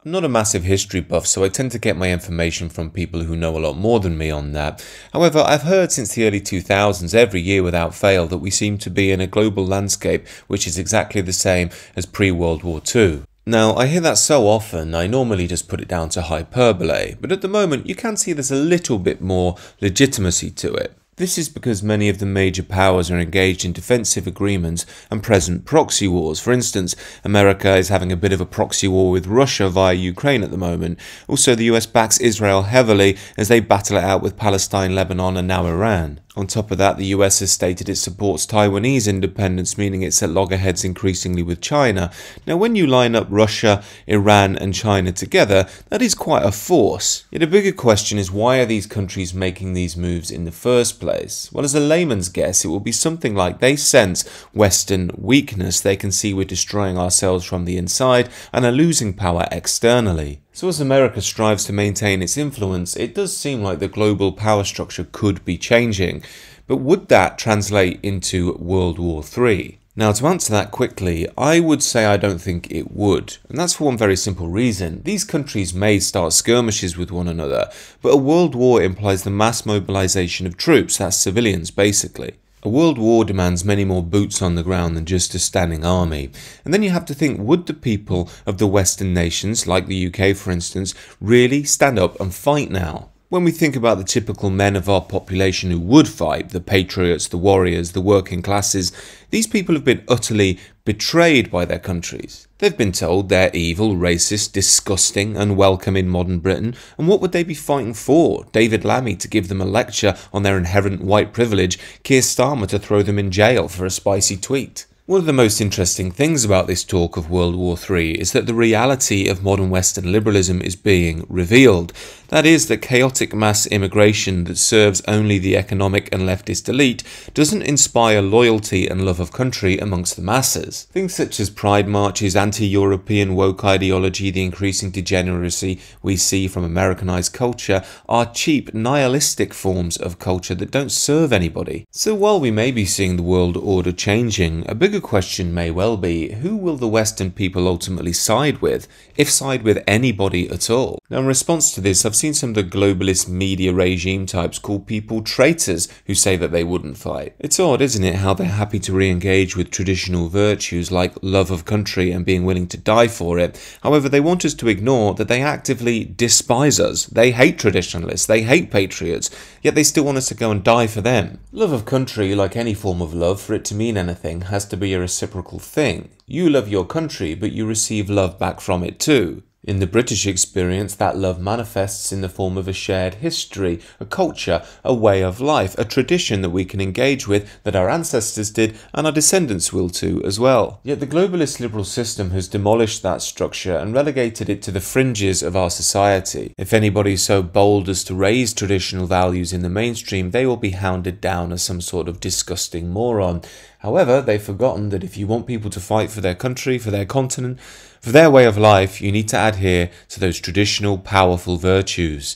I'm not a massive history buff, so I tend to get my information from people who know a lot more than me on that. However, I've heard since the early 2000s every year without fail that we seem to be in a global landscape which is exactly the same as pre-World War II. Now, I hear that so often, I normally just put it down to hyperbole, but at the moment you can see there's a little bit more legitimacy to it. This is because many of the major powers are engaged in defensive agreements and present proxy wars. For instance, America is having a bit of a proxy war with Russia via Ukraine at the moment. Also, the US backs Israel heavily as they battle it out with Palestine, Lebanon and now Iran. On top of that, the US has stated it supports Taiwanese independence, meaning it's at loggerheads increasingly with China. Now, when you line up Russia, Iran and China together, that is quite a force. Yet a bigger question is, why are these countries making these moves in the first place? Well, as a layman's guess, it will be something like they sense Western weakness. They can see we're destroying ourselves from the inside and are losing power externally. So as America strives to maintain its influence, it does seem like the global power structure could be changing. But would that translate into World War III? Now, to answer that quickly, I would say I don't think it would. And that's for one very simple reason. These countries may start skirmishes with one another, but a world war implies the mass mobilization of troops, that's civilians basically. A world war demands many more boots on the ground than just a standing army. And then you have to think, would the people of the Western nations, like the UK for instance, really stand up and fight now? When we think about the typical men of our population who would fight, the patriots, the warriors, the working classes, these people have been utterly betrayed by their countries. They've been told they're evil, racist, disgusting, unwelcome in modern Britain, and what would they be fighting for? David Lammy to give them a lecture on their inherent white privilege, Keir Starmer to throw them in jail for a spicy tweet. One of the most interesting things about this talk of World War III is that the reality of modern Western liberalism is being revealed. That is, that chaotic mass immigration that serves only the economic and leftist elite doesn't inspire loyalty and love of country amongst the masses. Things such as pride marches, anti-European woke ideology, the increasing degeneracy we see from Americanized culture are cheap, nihilistic forms of culture that don't serve anybody. So while we may be seeing the world order changing, a bigger question may well be, who will the Western people ultimately side with, if side with anybody at all? Now, in response to this, I've seen some of the globalist media regime types call people traitors who say that they wouldn't fight. It's odd, isn't it, how they're happy to re-engage with traditional virtues like love of country and being willing to die for it. However, they want us to ignore that they actively despise us. They hate traditionalists, they hate patriots, yet they still want us to go and die for them. Love of country, like any form of love, for it to mean anything, has to be a reciprocal thing. You love your country, but you receive love back from it too. In the British experience, that love manifests in the form of a shared history, a culture, a way of life, a tradition that we can engage with, that our ancestors did and our descendants will too as well. Yet the globalist liberal system has demolished that structure and relegated it to the fringes of our society. If anybody is so bold as to raise traditional values in the mainstream, they will be hounded down as some sort of disgusting moron. However, they've forgotten that if you want people to fight for their country, for their continent, for their way of life, you need to adhere to those traditional, powerful virtues.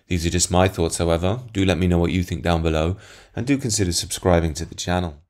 These are just my thoughts, however. Do let me know what you think down below, and do consider subscribing to the channel.